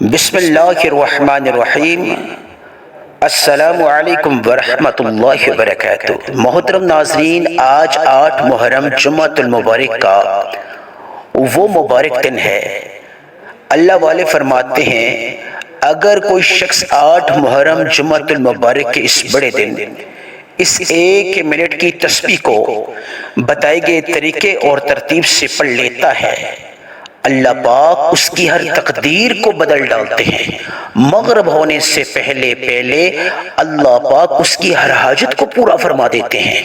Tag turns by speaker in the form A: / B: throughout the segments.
A: بسم اللہ الرحمن الرحیم۔ السلام علیکم ورحمۃ اللہ وبرکاتہ۔ محترم ناظرین، آج 8 محرم جمعۃ المبارک کا وہ مبارک دن ہے۔ اللہ والے فرماتے ہیں اگر کوئی شخص 8 محرم جمعۃ المبارک کے اس بڑے دن اس 1 منٹ کی تسبیح کو بتائے گئے طریقے اور ترتیب سے پڑھ لیتا ہے، اللہ پاک اس کی ہر تقدیر کو بدل ڈالتے ہیں۔ مغرب ہونے سے پہلے اللہ پاک اس کی ہر حاجت کو پورا فرما دیتے ہیں۔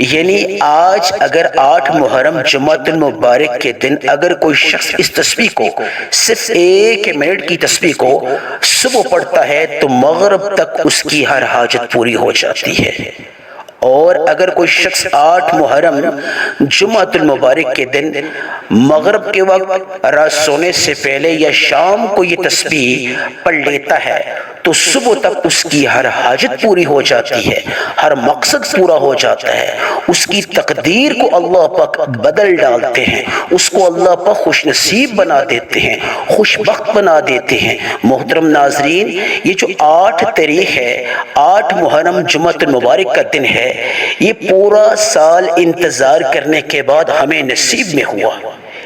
A: یعنی آج اگر 8 محرم جمعۃ المبارک کے دن اگر کوئی شخص اس تسبیح کو صرف 1 منٹ کی تسبیح کو صبح پڑھتا ہے تو مغرب تک اس کی ہر حاجت پوری ہو جاتی ہے۔ اور اگر کوئی شخص 8 محرم جمعۃ المبارک کے دن مغرب کے وقت رات سونے سے پہلے یا شام کو یہ تسبیح پڑھ لیتا ہے تو صبح تک اس کی ہر حاجت پوری ہو جاتی ہے، ہر مقصد پورا ہو جاتا ہے، اس کی تقدیر کو اللہ پاک بدل ڈالتے ہیں، اس کو اللہ پاک خوش نصیب بنا دیتے ہیں، خوش بخت بنا دیتے ہیں۔ محترم ناظرین، یہ جو 8 تاریخ ہے، 8 محرم جمعۃ المبارک کا دن ہے، یہ پورا سال انتظار کرنے کے بعد ہمیں نصیب میں ہوا۔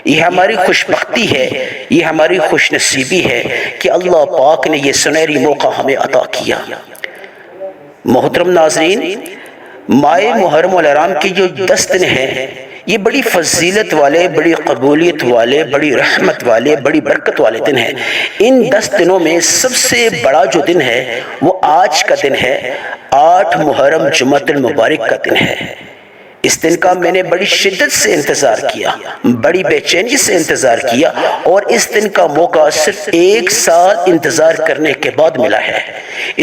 A: یہ ہماری خوش بختی ہے، یہ ہماری خوش نصیبی ہے کہ اللہ پاک نے یہ سنہری موقع ہمیں عطا کیا۔ محترم ناظرین، ماہ محرم الحرام کی جو 10 دن ہیں، یہ بڑی فضیلت والے، بڑی قبولیت والے، بڑی رحمت والے، بڑی برکت والے دن ہیں۔ ان 10 دنوں میں سب سے بڑا جو دن ہے وہ آج کا دن ہے، 8 محرم جمعۃ المبارک کا دن ہے۔ اس دن کا میں نے بڑی شدت سے انتظار کیا، بڑی بے چینی سے انتظار کیا، اور اس دن کا موقع صرف 1 سال انتظار کرنے کے بعد ملا ہے۔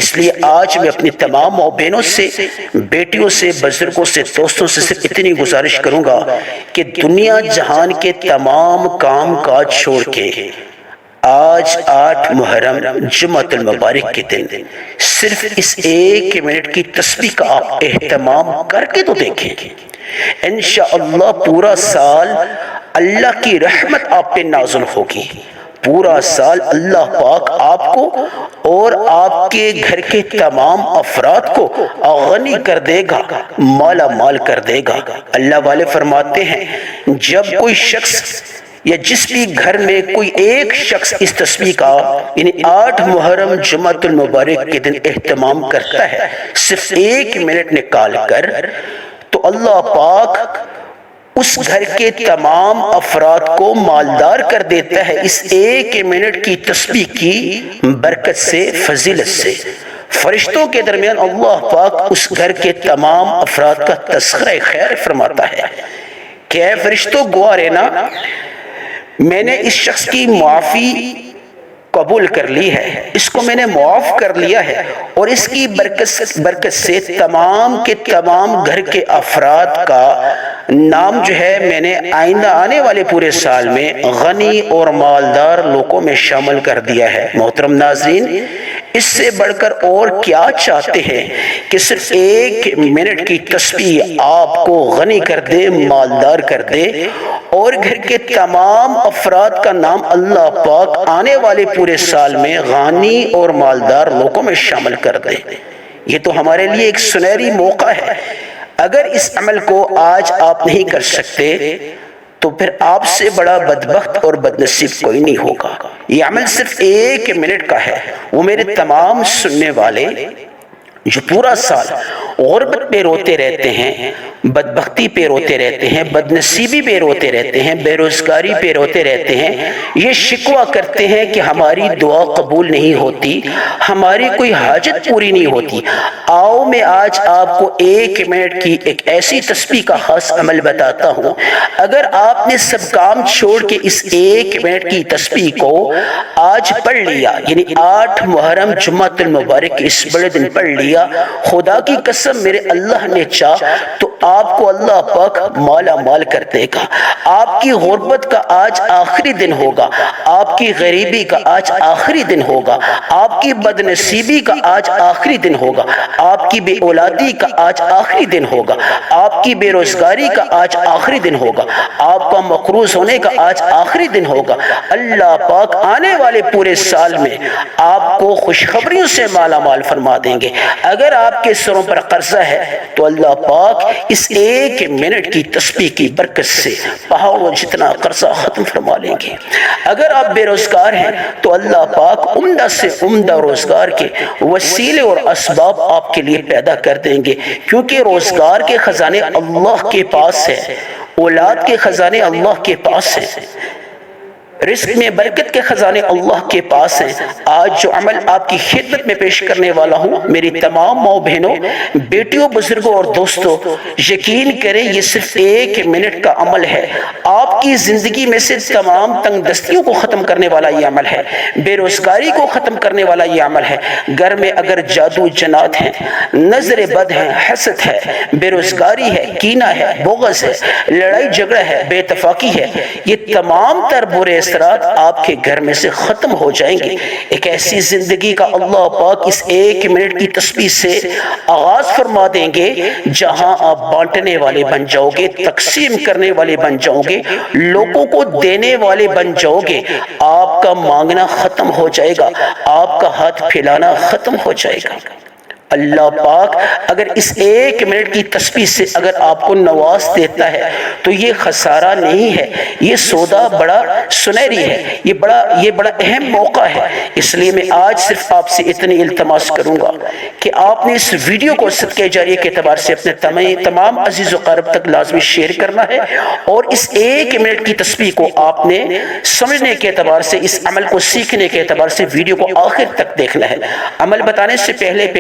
A: اس لیے آج میں اپنی تمام ماں بہنوں سے، بیٹیوں سے، بزرگوں سے، دوستوں سے صرف اتنی گزارش کروں گا کہ دنیا جہان کے تمام کام کاج چھوڑ کے آج 8 محرم جمعۃ المبارک کے دن صرف اس 1 منٹ کی تسبیح کا آپ اہتمام کر کے تو دیکھیں، انشاءاللہ پورا سال اللہ کی رحمت آپ پہ نازل ہوگی۔ پورا سال اللہ پاک آپ کو اور آپ کے گھر کے تمام افراد کو غنی کر دے گا، مالا مال کر دے گا۔ اللہ والے فرماتے ہیں جب کوئی شخص یا جس بھی گھر میں کوئی ایک شخص اس تسبیح کا یعنی 8 محرم جمعۃ المبارک کے دن اہتمام کرتا ہے صرف 1 منٹ نکال کر، تو اللہ پاک اس گھر کے تمام افراد کو مالدار کر دیتا ہے اس 1 منٹ کی تسبیح کی برکت سے، فضیلت سے۔ فرشتوں کے درمیان اللہ پاک اس گھر کے تمام افراد کا تذکرہ خیر فرماتا ہے کہ اے فرشتوں گواہ رہنا، میں نے اس شخص کی معافی قبول کر لی ہے، اس کو میں نے معاف کر لیا ہے، اور اس کی برکت سے تمام کے تمام گھر کے افراد کا نام جو ہے میں نے آئندہ آنے والے پورے سال میں غنی اور مالدار لوگوں میں شامل کر دیا ہے۔ محترم ناظرین، اس سے بڑھ کر اور کیا چاہتے ہیں کہ صرف 1 منٹ کی تسبیح آپ کو غنی کر دے، مالدار کر دے، اور گھر کے تمام افراد کا نام اللہ پاک آنے والے پورے سال میں غنی اور مالدار لوگوں میں شامل کر دے۔ یہ تو ہمارے لیے ایک سنہری موقع ہے۔ اگر اس عمل کو آج آپ نہیں کر سکتے تو پھر آپ سے بڑا بدبخت اور بدنصیب کوئی نہیں ہوگا۔ یہ عمل صرف 1 منٹ کا ہے۔ وہ میرے تمام سننے والے جو پورا سال غربت پہ روتے رہتے ہیں، بدبختی پہ روتے رہتے ہیں، بدنصیبی پہ روتے رہتے ہیں، بے روزگاری پہ روتے رہتے ہیں، یہ شکوہ کرتے ہیں کہ ہماری دعا قبول نہیں ہوتی، ہماری کوئی حاجت پوری نہیں ہوتی، آؤ میں آج آپ کو 1 منٹ کی ایک ایسی تسبیح کا خاص عمل بتاتا ہوں۔ اگر آپ نے سب کام چھوڑ کے اس 1 منٹ کی تسبیح کو آج پڑھ لیا، یعنی 8 محرم جمعۃ المبارک اس بڑے دن پڑھ لیا، خدا کی قسم میرے اللہ نے چاہ تو آپ کو اللہ پاک مالا مال کر دے گا۔ آپ کی غربت کا آج آخری دن ہوگا، آپ کی غریبی کا آج آخری دن ہوگا، آپ کی بد نصیبی کا آج آخری دن ہوگا، آپ کی بے اولادی کا آج آخری دن ہوگا، آپ کی بے روزگاری کا آج آخری دن ہوگا، آپ کا مقروض ہونے کا آج آخری دن ہوگا۔ اللہ پاک آنے والے پورے سال میں آپ کو خوشخبریوں سے مالا مال فرما دیں گے۔ اگر آپ کے سروں پر قرضہ ہے تو اللہ پاک اس ایک منٹ کی تسبیح کی برکت سے پہاڑوں جتنا قرضہ ختم فرما لیں گے۔ اگر آپ بے روزگار ہیں تو اللہ پاک عمدہ سے عمدہ روزگار کے وسیلے اور اسباب آپ کے لیے پیدا کر دیں گے، کیونکہ روزگار کے خزانے اللہ کے پاس ہیں، اولاد کے خزانے اللہ کے پاس ہیں، رزق میں برکت کے خزانے اللہ کے پاس ہیں۔ آج جو عمل آپ کی خدمت میں پیش کرنے والا ہوں، میری تمام ماؤں بہنوں، بیٹیوں، بزرگوں اور دوستوں، یقین کریں یہ صرف ایک منٹ کا عمل ہے۔ آپ کی زندگی میں سے تمام تنگ دستیوں کو ختم کرنے والا یہ عمل ہے، بے روزگاری کو ختم کرنے والا یہ عمل ہے۔ گھر میں اگر جادو جنات ہیں، نظر بد ہے، حسد ہے، بے روزگاری ہے، کینہ ہے، بغض ہے، لڑائی جھگڑا ہے، بے اتفاقی ہے، یہ تمام تر برے اثرات آپ کے گھر میں سے ختم ہو جائیں گے۔ ایک ایسی زندگی کا اللہ پاک اس ایک منٹ کی تسبیح سے آغاز فرما دیں گے جہاں آپ بانٹنے والے بن جاؤ گے، تقسیم کرنے والے بن جاؤ گے، لوگوں کو دینے والے بن جاؤ گے۔ آپ کا مانگنا ختم ہو جائے گا، آپ کا ہاتھ پھیلانا ختم ہو جائے گا۔ اللہ پاک اگر اس ایک منٹ کی تسبیح سے اگر آپ کو نواز دیتا ہے تو یہ خسارہ نہیں ہے، یہ سودا بڑا سنہری ہے، یہ بڑا اہم موقع ہے۔ اس لیے میں آج صرف آپ سے اتنی التماس کروں گا کہ آپ نے اس ویڈیو کو صدقہ جاریہ کے اعتبار سے اپنے تمام عزیز و قارب تک لازمی شیئر کرنا ہے، اور اس ایک منٹ کی تسبیح کو آپ نے سمجھنے کے اعتبار سے، اس عمل کو سیکھنے کے اعتبار سے ویڈیو کو آخر تک دیکھنا ہے۔ عمل بتانے سے پہلے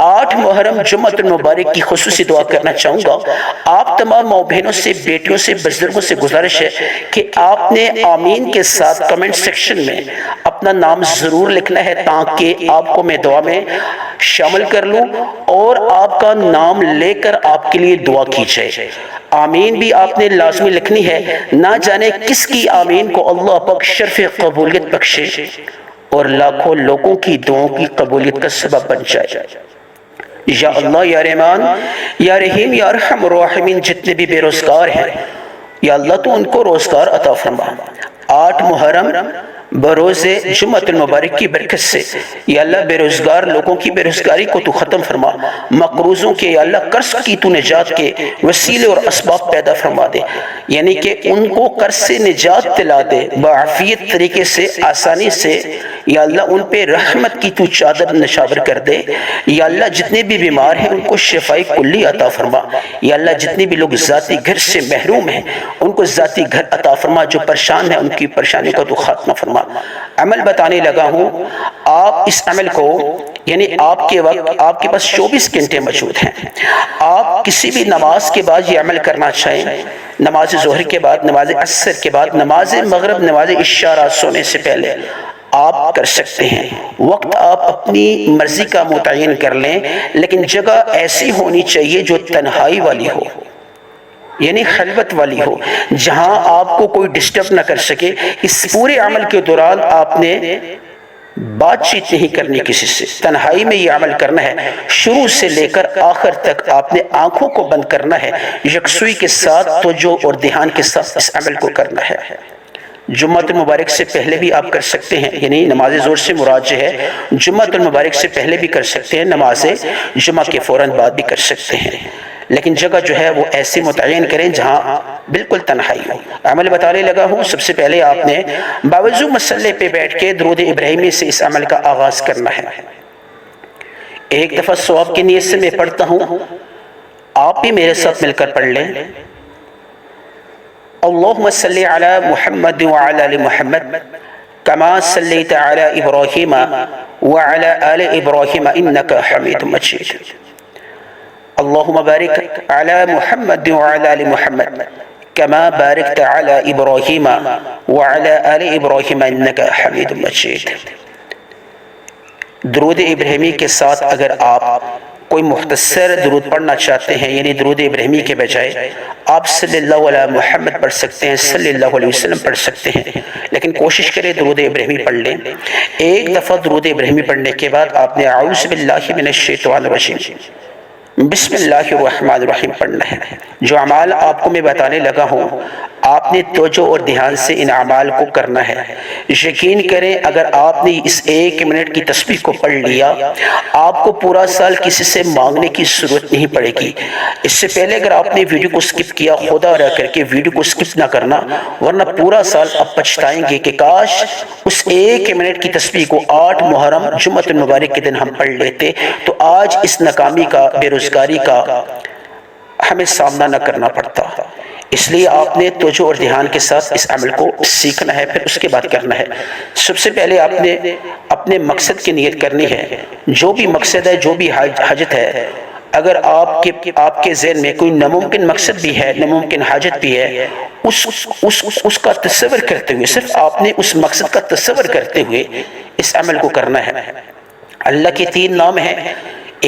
A: 8 محرم جمعۃ المبارک کی خصوصی دعا کرنا چاہوں گا۔ آپ تمام ماں بہنوں سے، بیٹیوں سے، بزرگوں سے گزارش ہے کہ آپ نے آمین کے ساتھ کمنٹ سیکشن میں اپنا نام ضرور لکھنا ہے تاکہ آپ کو میں دعا میں شامل کر لوں اور آپ کا نام لے کر آپ کے لیے دعا کی جائے۔ آمین بھی آپ نے لازمی لکھنی ہے، نہ جانے کس کی آمین کو اللہ پاک شرف قبولیت بخشے اور لاکھوں لوگوں کی دعاؤں کی قبولیت کا سبب بن جائے۔ یا اللہ، یا رحمان، یا رحیم، یا ارحم الراحمین، جتنے بھی بے روزگار ہیں یا اللہ تو ان کو روزگار عطا فرما۔ 8 محرم بروز جمعۃ المبارک کی برکت سے یا اللہ بے روزگار لوگوں کی بے روزگاری کو تو ختم فرما، مقروضوں کے یا اللہ قرض کی تو نجات کے وسیلے اور اسباب پیدا فرما دے، یعنی کہ ان کو قرض سے نجات دلا دے، بعافیت طریقے سے، آسانی سے یا اللہ ان پہ رحمت کی تو چادر نشاور کر دے۔ یا اللہ جتنے بھی بیمار ہیں ان کو شفائی کلی عطا فرما۔ یا اللہ جتنے بھی لوگ ذاتی گھر سے محروم ہیں ان کو ذاتی گھر عطا فرما، جو پریشان ہیں ان کی پریشانی کو تو خاتمہ فرما۔ عمل بتانے لگا ہوں، آپ اس عمل کو یعنی آپ کے وقت آپ کے پاس 24 گھنٹے موجود ہیں۔ آپ کسی بھی نماز کے بعد یہ عمل کرنا چاہیں، نماز ظہر کے بعد، نماز عصر کے بعد، نماز مغرب، نماز عشاء، رات سونے سے پہلے آپ کر سکتے ہیں۔ وقت آپ اپنی مرضی کا متعین کر لیں، لیکن جگہ ایسی ہونی چاہیے جو تنہائی والی ہو، یعنی خلوت والی ہو، جہاں آپ کو کوئی ڈسٹرب نہ کر سکے۔ اس پورے عمل کے دوران آپ نے بات چیت نہیں کرنی کسی سے، تنہائی میں یہ عمل کرنا ہے۔ شروع سے لے کر آخر تک آپ نے آنکھوں کو بند کرنا ہے، یکسوئی کے ساتھ توجہ اور دھیان کے ساتھ اس عمل کو کرنا ہے۔ جمعۃ المبارک سے پہلے بھی آپ کر سکتے ہیں، یعنی نماز ظہر سے مراد جو ہے جمعۃ المبارک سے پہلے بھی کر سکتے ہیں، نماز جمعہ کے فوراً بعد بھی کر سکتے ہیں، لیکن جگہ جو ہے وہ ایسی متعین کریں جہاں بالکل تنہائی ہو۔ عمل بتانے لگا ہوں، سب سے پہلے آپ نے باوضو مسلح پہ بیٹھ کے درود ابراہیمی سے اس عمل کا آغاز کرنا ہے۔ ایک دفعہ ثواب کی نیت سے میں پڑھتا ہوں، آپ بھی میرے ساتھ مل کر پڑھ لیں۔ اللہم صلی علی محمد وعلی آل محمد کما صلیت علی ابراہیم وعلی آل ابراہیم انک حمید مجید۔ اللہم بارک علی محمد وعلی آل محمد کما بارکت علی ابراہیم وعلی آل ابراہیم انک حمید مجید۔ درود ابراہیمی کے ساتھ اگر آپ کوئی مختصر درود پڑھنا چاہتے ہیں، یعنی درود ابراہیمی کے بجائے آپ صلی اللہ علیہ محمد پڑھ سکتے ہیں، صلی اللہ علیہ وسلم پڑھ سکتے ہیں، لیکن کوشش کریں درود ابراہیمی پڑھ لیں۔ ایک دفعہ درود ابراہیمی پڑھنے کے بعد آپ نے اعوذ باللہ من الشیطان الرجیم بسم اللہ الرحمن الرحیم پڑھنا ہے۔ جو اعمال آپ کو میں بتانے لگا ہوں آپ نے توجہ اور دھیان سے ان اعمال کو کرنا ہے۔ یقین کریں اگر آپ نے اس 1 منٹ کی تسبیح کو پڑھ لیا آپ کو پورا سال کسی سے مانگنے کی ضرورت نہیں پڑے گی۔ اس سے پہلے اگر آپ نے ویڈیو کو سکپ کیا، خدا رہ کر کے ویڈیو کو سکپ نہ کرنا، ورنہ پورا سال آپ پچھتائیں گے کہ کاش اس 1 منٹ کی تسبیح کو 8 محرم جمعۃ المبارک کے دن ہم پڑھ لیتے تو آج اس ناکامی کا، بے روزگاری کا ہمیں سامنا نہ کرنا پڑتا۔ اس لیے آپ نے توجہ اور دھیان کے ساتھ اس عمل کو سیکھنا ہے، پھر اس کے بعد کرنا ہے۔ سب سے پہلے آپ نے اپنے مقصد کی نیت کرنی ہے۔ جو بھی مقصد ہے، جو بھی حاجت ہے، اگر آپ کے ذہن میں کوئی ناممکن مقصد بھی ہے، ناممکن حاجت بھی ہے، اس کا تصور کرتے ہوئے، صرف آپ نے اس مقصد کا تصور کرتے ہوئے اس عمل کو کرنا ہے۔ اللہ کے 3 نام ہیں،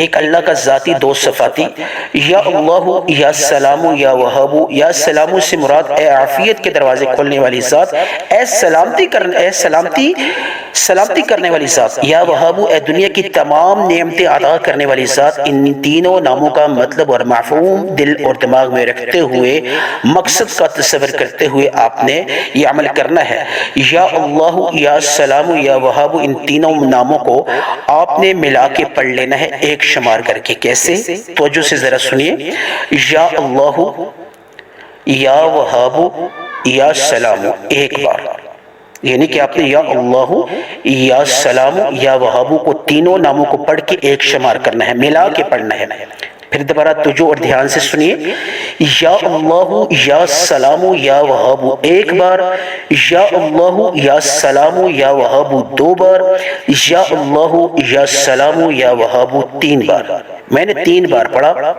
A: ایک اللہ کا ذاتی، 2 صفاتی۔ یا اللہ، یا سلام، یا وہاب۔ یا سلام سے مراد اے عافیت کے دروازے کھولنے والی ذات، اے سلامتی کرنے والی ذات، یا وہاب اے دنیا کی تمام نعمتیں عطا کرنے والی ذات۔ ان تینوں ناموں کا مطلب اور مفہوم دل اور دماغ میں رکھتے ہوئے، مقصد کا تصور کرتے ہوئے آپ نے یہ عمل کرنا ہے۔ یا اللہ، یا سلام، یا وہاب، ان تینوں ناموں کو آپ نے ملا کے پڑھ لینا ہے، ایک شمار کر کے۔ کیسے؟ توجہ سے ذرا سنیے۔ یا اللہ، یا وہاب، یا سلام، ایک بار، یعنی کہ آپ نے یا اللہ، یا سلام، یا وہاب کو تینوں ناموں کو پڑھ کے ایک شمار کرنا ہے، ملا کے پڑھنا ہے۔ پھر دوبارہ توجہ اور دھیان سے سنیے۔ یا اللہ، یا سلام، یا وہاب، ایک بار۔ یا اللہ، یا سلام، یا وہاب، 2 بار۔ یا اللہ، یا سلام، یا وہاب، 3 بار۔ میں نے 3 بار پڑھا،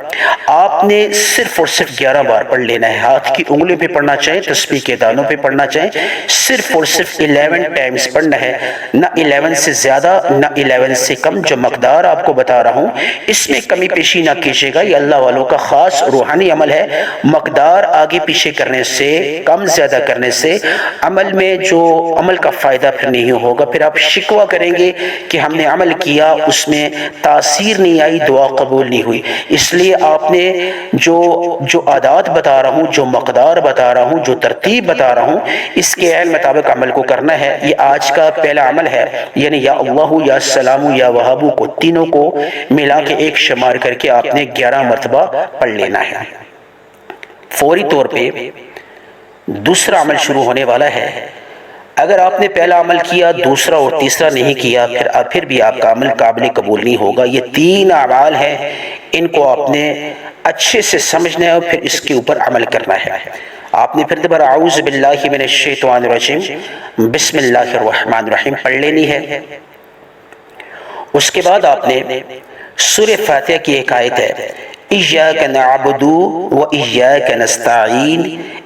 A: آپ نے صرف اور صرف 11 بار پڑھ لینا ہے۔ ہاتھ کی انگلیوں پہ پڑھنا چاہیں، تسبیح کے دانوں پہ پڑھنا چاہیں، صرف اور صرف 11 ٹائمز پڑھنا ہے، نہ 11 سے زیادہ نہ 11 سے کم۔ جو مقدار آپ کو بتا رہا ہوں اس میں کمی پیشی نہ کیجیے گا، یہ اللہ والوں کا خاص روحانی عمل ہے۔ مقدار آگے پیچھے کرنے سے، کم زیادہ کرنے سے عمل میں جو عمل کا فائدہ پھر نہیں ہوگا، پھر آپ شکوہ کریں گے کہ ہم نے عمل کیا اس میں تاثیر نہیں آئی، دعا قبول نہیں ہوئی۔ اس لیے آپ نے جو عادات بتا رہا ہوں، جو مقدار بتا رہا ہوں، جو ترتیب بتا رہا ہوں، اس کے عین مطابق عمل کو کرنا ہے۔ یہ آج کا پہلا عمل ہے، یعنی یا اللہ، یا سلام، یا وہاب کو تینوں کو ملا کے ایک شمار کر کے آپ نے 11 مرتبہ پڑھ لینا ہے۔ فوری طور پہ دوسرا عمل شروع ہونے والا ہے۔ اگر آپ نے پہلا عمل کیا، دوسرا اور تیسرا نہیں کیا، پھر بھی آپ کا عمل قابل قبول نہیں ہوگا۔ یہ 3 اعمال ہیں، ان کو آپ نے اچھے سے سمجھنا ہے اور پھر اس کے اوپر عمل کرنا ہے۔ آپ نے پھر دوبارہ اعوذ باللہ من الشیطان الرجیم بسم اللہ الرحمن الرحیم پڑھ لینی ہے۔ اس کے بعد آپ نے سورہ فاتحہ کی ایک آیت ہے، ایاک نعبد و ایاک نستعین،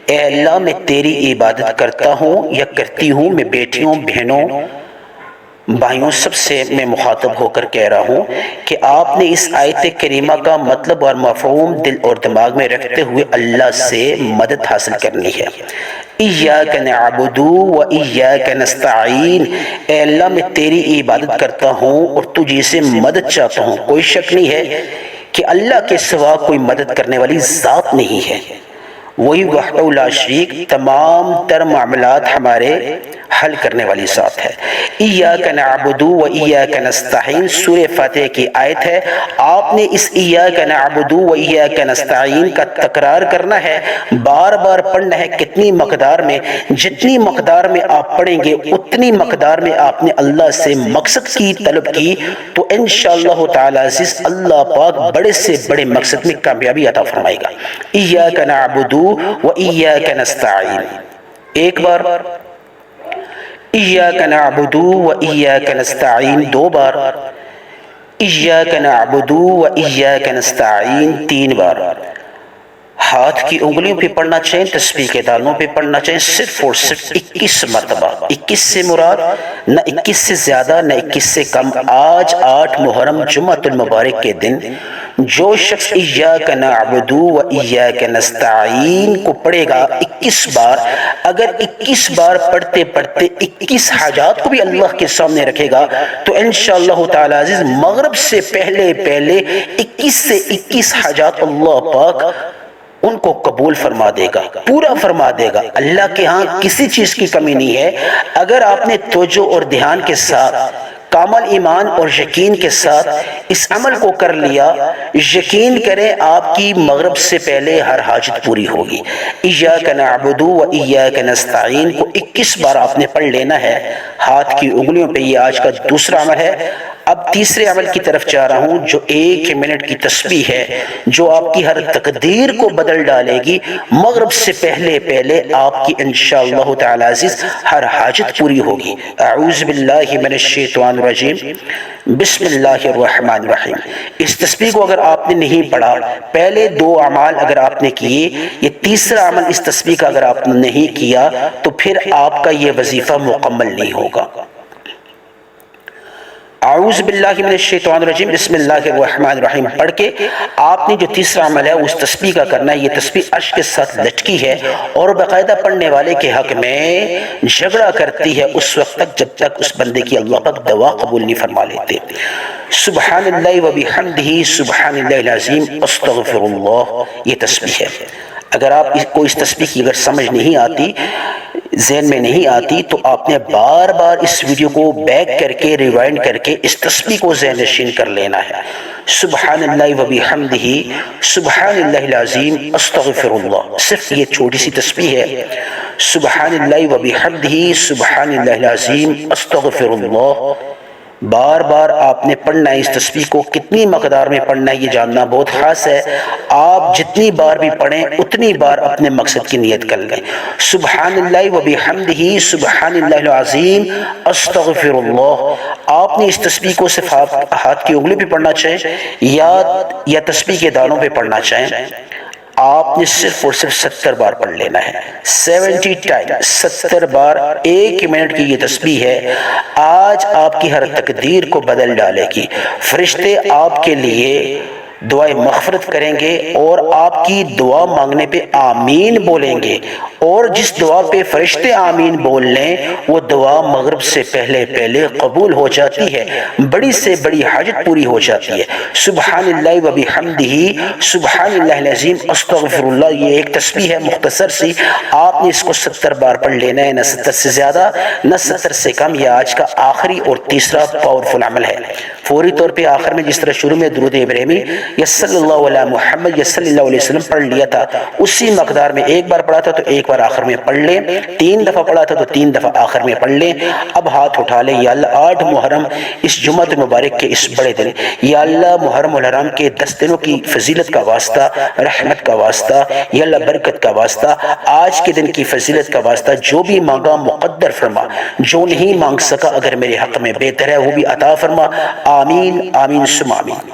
A: اے اللہ میں تیری عبادت کرتا ہوں یا کرتی ہوں، میں بیٹیوں، بہنوں، بھائیوں سب سے میں مخاطب ہو کر کہہ رہا ہوں کہ آپ نے اس آیت کریمہ کا مطلب اور مفہوم دل اور دماغ میں رکھتے ہوئے اللہ سے مدد حاصل کرنی ہے۔ ایاک نعبد و ایاک نستعین، اے اللہ میں تیری عبادت کرتا ہوں اور تجھ سے مدد چاہتا ہوں۔ کوئی شک نہیں ہے کہ اللہ کے سوا کوئی مدد کرنے والی ذات نہیں ہے، وہی وحدہ لا شریک تمام تر معاملات ہمارے حل کرنے والی ذات ہے۔ ایاک نعبد و ایاک نستعین سورہ فاتحہ کی آیت ہے۔ آپ نے اس ایاک نعبد و ایاک نستعین کا تکرار کرنا ہے، بار بار پڑھنا ہے۔ کتنی مقدار میں؟ جتنی مقدار میں آپ پڑھیں گے اتنی مقدار میں آپ نے اللہ سے مقصد کی طلب کی تو انشاءاللہ تعالی عزیز اللہ پاک بڑے سے بڑے مقصد میں کامیابی عطا فرمائے گا۔ ایاک نعبد و ایاک نستعین، ایک بار۔ ایاک نعبد و ایاک نستعین، 2 بار۔ ایاک نعبد و ایاک نستعین، 3 بار۔ ہاتھ کی انگلیوں پہ پڑھنا چاہیں، تسبیح کے دانوں پہ پڑھنا چاہیں، صرف اور صرف 21 مرتبہ۔ 21 سے مراد نہ 21 سے زیادہ نہ 21 سے کم۔ آج 8 محرم جمعۃ المبارک کے دن جو شخص ایاک نعبد و ایاک نستعین کو پڑھے گا 21 بار، اگر 21 بار پڑھتے پڑھتے 21 حاجات کو بھی اللہ کے سامنے رکھے گا تو انشاءاللہ تعالی عزیز مغرب سے پہلے 21 سے 21 حاجات اللہ پاک ان کو قبول فرما دے گا، پورا فرما دے گا۔ اللہ کے ہاں کسی چیز کی کمی نہیں ہے۔ اگر آپ نے توجہ اور دھیان کے ساتھ، کامل ایمان اور یقین کے ساتھ اس عمل کو کر لیا، یقین کریں آپ کی مغرب سے پہلے ہر حاجت پوری ہوگی۔ ایاک نعبد و ایاک نستعین کو 21 بار آپ نے پڑھ لینا ہے ہاتھ کی انگلیوں پہ۔ یہ آج کا دوسرا عمل ہے۔ اب تیسرے عمل کی طرف جا رہا ہوں جو 1 منٹ کی تسبیح ہے، جو آپ کی ہر تقدیر کو بدل ڈالے گی۔ مغرب سے پہلے آپ کی انشاءاللہ تعالی عزیز ہر حاجت پوری ہوگی۔ اعوذ باللہ من الشیطان الرجیم، بسم اللہ الرحمن الرحیم۔ اس تسبیح کو اگر آپ نے نہیں پڑھا، پہلے 2 اعمال اگر آپ نے کیے، یہ تیسرا عمل اس تسبیح کا اگر آپ نے نہیں کیا تو پھر آپ کا یہ وظیفہ مکمل نہیں ہوگا۔ اعوذ باللہ من الشیطان الرجیم، بسم اللہ الرحمن الرحیم پڑھ کے آپ نے جو تیسرا عمل ہے اس تسبیح کا کرنا ہے۔ یہ تسبیح عرش کے ساتھ لٹکی ہے اور باقاعدہ پڑھنے والے کے حق میں جھگڑا کرتی ہے اس وقت تک جب تک اس بندے کی اللہ پاک دعا قبول نہیں فرما لیتے۔ سبحان اللہ و بحمدہ سبحان اللہ العظیم استغفر اللہ، یہ تسبیح ہے۔ اگر آپ کو اس تسبیح کی اگر سمجھ نہیں آتی، ذہن میں نہیں آتی، تو آپ نے بار بار اس ویڈیو کو بیک کر کے ریوائنڈ کر کے اس تسبیح کو ذہن نشین کر لینا ہے۔ سبحان اللہ و بحمدہ سبحان اللہ العظیم استغفر اللہ، صرف یہ چھوٹی سی تسبیح ہے۔ سبحان اللہ و بحمدہ سبحان اللہ العظیم استغفر اللہ، بار بار آپ نے پڑھنا ہے۔ اس تسبیح کو کتنی مقدار میں پڑھنا ہے یہ جاننا بہت خاص ہے۔ آپ جتنی بار بھی پڑھیں اتنی بار اپنے مقصد کی نیت کر لیں۔ سبحان اللہ و بحمدہ سبحان اللہ العظیم استغفر اللہ، آپ نے اس تسبیح کو صرف ہاتھ کی انگلی پہ پڑھنا چاہیں یا تسبیح کے دانوں پہ پڑھنا چاہیں، آپ نے صرف اور صرف 70 بار پڑھ لینا ہے۔ 70 ٹائم، 70 بار 1 منٹ کی یہ تسبیح ہے۔ آج آپ کی ہر تقدیر کو بدل ڈالے گی۔ فرشتے آپ کے لیے دعائے مغفرت کریں گے اور آپ کی دعا مانگنے پہ آمین بولیں گے، اور جس دعا پہ فرشتے آمین بول لیں وہ دعا مغرب سے پہلے قبول ہو جاتی ہے، بڑی سے بڑی حاجت پوری ہو جاتی ہے۔ سبحان اللہ و بحمدہ سبحان اللہ العظیم استغفر اللہ، یہ ایک تسبیح ہے مختصر سی، آپ نے اس کو 70 بار پڑھ لینا ہے، نہ 70 سے زیادہ نہ 70 سے کم۔ یہ آج کا آخری اور تیسرا پاورفل عمل ہے۔ فوری طور پہ آخر میں جس طرح شروع میں درود ابراہیمی یا صلی اللہ علیہ محمد یا صلی اللہ علیہ وسلم پڑھ لیا تھا، اسی مقدار میں 1 بار پڑھا تھا تو 1 بار آخر میں پڑھ لیں، 3 دفعہ پڑھا تھا تو 3 دفعہ آخر میں پڑھ لیں۔ اب ہاتھ اٹھا لیں، یا اللہ 8 محرم اس جمعہ مبارک کے اس بڑے دن، یا اللہ محرم الحرام کے 10 دنوں کی فضیلت کا واسطہ، رحمت کا واسطہ، یا اللہ برکت کا واسطہ، آج کے دن کی فضیلت کا واسطہ، جو بھی مانگا مقدر فرما، جو نہیں مانگ سکا اگر میرے حق میں بہتر ہے وہ بھی عطا فرما، آمین آمین ثم آمین۔